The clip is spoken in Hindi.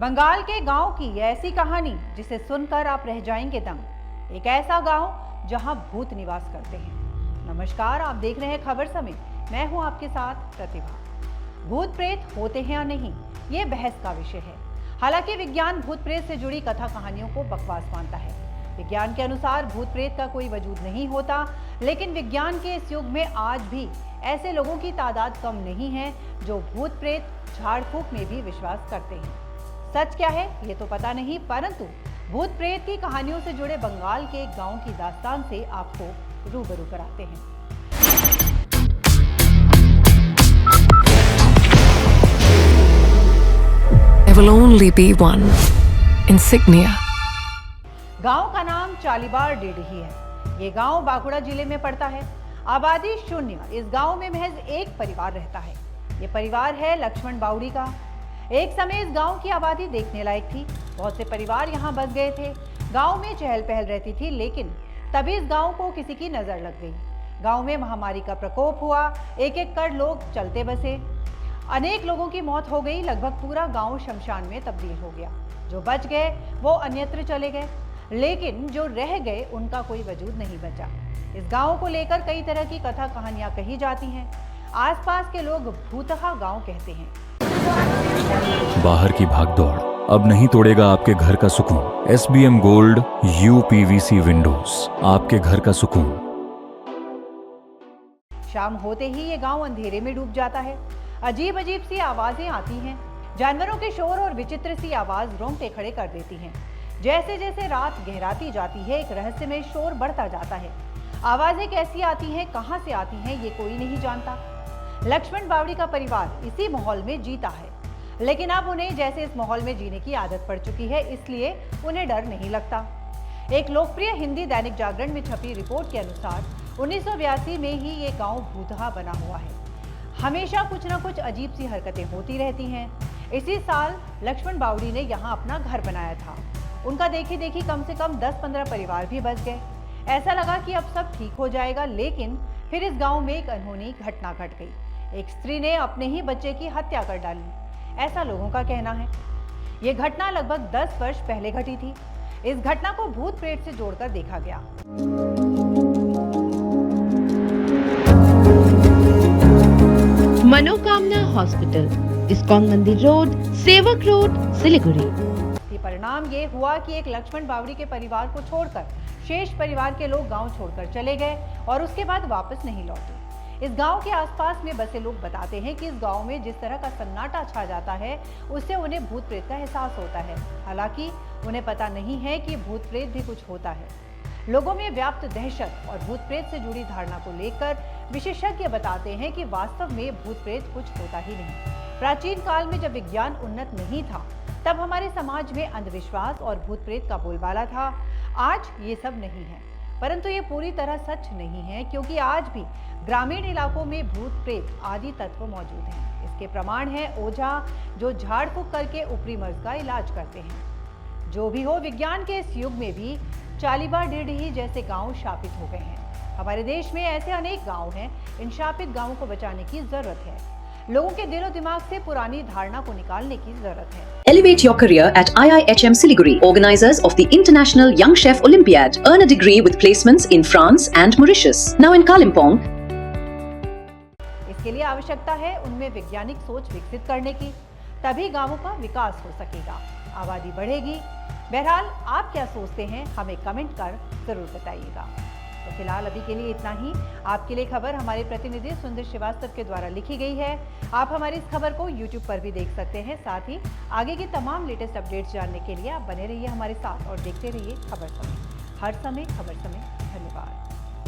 बंगाल के गांव की यह ऐसी कहानी जिसे सुनकर आप रह जाएंगे दंग। एक ऐसा गांव जहां भूत निवास करते हैं। नमस्कार, आप देख रहे हैं खबर समय। मैं हूं आपके साथ प्रतिभा। भूत प्रेत होते हैं या नहीं, ये बहस का विषय है। हालांकि विज्ञान भूत प्रेत से जुड़ी कथा कहानियों को बकवास मानता है। विज्ञान के अनुसार भूत प्रेत का कोई वजूद नहीं होता, लेकिन विज्ञान के इस युग में आज भी ऐसे लोगों की तादाद कम नहीं है जो भूत प्रेत झाड़ फूक में भी विश्वास करते हैं। सच क्या है ये तो पता नहीं, परंतु भूत प्रेत की कहानियों से जुड़े बंगाल के एक गांव की दास्तान से आपको रूबरू कराते हैं। There will only be one insignia. गांव का नाम चालीबार डेढ़ी है। ये गांव बांकुड़ा जिले में पड़ता है। आबादी शून्य। इस गांव में महज एक परिवार रहता है। ये परिवार है लक्ष्मण बावड़ी का। एक समय इस गांव की आबादी देखने लायक थी। बहुत से परिवार यहाँ बस गए थे। गांव में चहल पहल रहती थी, लेकिन तभी इस गांव को किसी की नजर लग गई। गांव में महामारी का प्रकोप हुआ। एक एक कर लोग चलते बसे। अनेक लोगों की मौत हो गई। लगभग पूरा गांव शमशान में तब्दील हो गया। जो बच गए वो अन्यत्र चले गए, लेकिन जो रह गए उनका कोई वजूद नहीं बचा। इस गांव को लेकर कई तरह की कथा कहानियां कही जाती हैं। आसपास के लोग भूतहा गांव कहते हैं। बाहर की भागदौड़ अब नहीं तोड़ेगा आपके घर का सुकून। SBM गोल्ड UPVC विंडोज, आपके घर का सुकून। शाम होते ही ये गांव अंधेरे में डूब जाता है। अजीब अजीब सी आवाजें आती हैं। जानवरों के शोर और विचित्र सी आवाज रोंगटे खड़े कर देती हैं। जैसे जैसे रात गहराती जाती है, एक रहस्यमय शोर बढ़ता जाता है। आवाजें कैसी आती हैं, कहां से आती हैं, ये कोई नहीं जानता। लक्ष्मण बावड़ी का परिवार इसी माहौल में जीता है, लेकिन अब उन्हें जैसे इस माहौल में जीने की आदत पड़ चुकी है, इसलिए उन्हें डर नहीं लगता। एक लोकप्रिय हिंदी दैनिक जागरण में छपी रिपोर्ट के अनुसार 1982 में ही ये गांव भूतहा बना हुआ है। हमेशा कुछ न कुछ अजीब सी हरकतें होती रहती हैं। इसी साल लक्ष्मण बावड़ी ने यहाँ अपना घर बनाया था। उनका देखी देखी कम से कम 10-15 परिवार भी बच गए। ऐसा लगा कि अब सब ठीक हो जाएगा, लेकिन फिर इस गांव में एक अनहोनी घटना घट गई। एक स्त्री ने अपने ही बच्चे की हत्या कर डाली, ऐसा लोगों का कहना है। ये घटना लगभग 10 वर्ष पहले घटी थी। इस घटना को भूत प्रेत से जोड़कर देखा गया। मनोकामना हॉस्पिटल, इस्कॉन मंदिर रोड, सेवक रोड, सिलीगुड़ी। परिणाम ये हुआ कि एक लक्ष्मण बावड़ी के परिवार को छोड़कर शेष परिवार के लोग गांव छोड़कर चले गए और उसके बाद वापस नहीं लौटे। इस गांव के आसपास में बसे लोग बताते हैं कि इस गांव में जिस तरह का सन्नाटा छा जाता है, उससे उन्हें भूत प्रेत का एहसास होता है। हालांकि उन्हें पता नहीं है कि भूत प्रेत भी कुछ होता है। लोगों में व्याप्त दहशत और भूत प्रेत से जुड़ी धारणा को लेकर विशेषज्ञ बताते हैं कि वास्तव में भूत प्रेत कुछ होता ही नहीं। प्राचीन काल में जब विज्ञान उन्नत नहीं था, तब हमारे समाज में अंधविश्वास और भूत प्रेत का बोलबाला था। आज ये सब नहीं है, परंतु ये पूरी तरह सच नहीं है, क्योंकि आज भी ग्रामीण इलाकों में भूत प्रेत आदि तत्व मौजूद हैं। इसके प्रमाण है ओझा, जो झाड़ फूक करके ऊपरी मर्ज का इलाज करते हैं। जो भी हो, विज्ञान के इस युग में भी चालीबार डेढ़ी जैसे गांव शापित हो गए हैं। हमारे देश में ऐसे अनेक गांव हैं। इन शापित गांवों को बचाने की जरूरत है। लोगों के दिलो दिमाग से पुरानी धारणा को निकालने की जरूरत है। Elevate your career at IIHM Siliguri, organizers of the International Young Chef Olympiad. Earn a degree with placements in France and Mauritius. Now in Kalimpong. इसके लिए आवश्यकता है उनमें वैज्ञानिक सोच विकसित करने की, तभी गांवों का विकास हो सकेगा, आबादी बढ़ेगी। बहरहाल, आप क्या सोचते हैं, हमें कमेंट कर जरूर बताइएगा। तो फिलहाल अभी के लिए इतना ही। आपके लिए खबर हमारे प्रतिनिधि सुंदर श्रीवास्तव के द्वारा लिखी गई है। आप हमारी इस खबर को YouTube पर भी देख सकते हैं। साथ ही आगे की तमाम लेटेस्ट अपडेट्स जानने के लिए आप बने रहिए हमारे साथ और देखते रहिए खबर समय। हर समय खबर समय। धन्यवाद।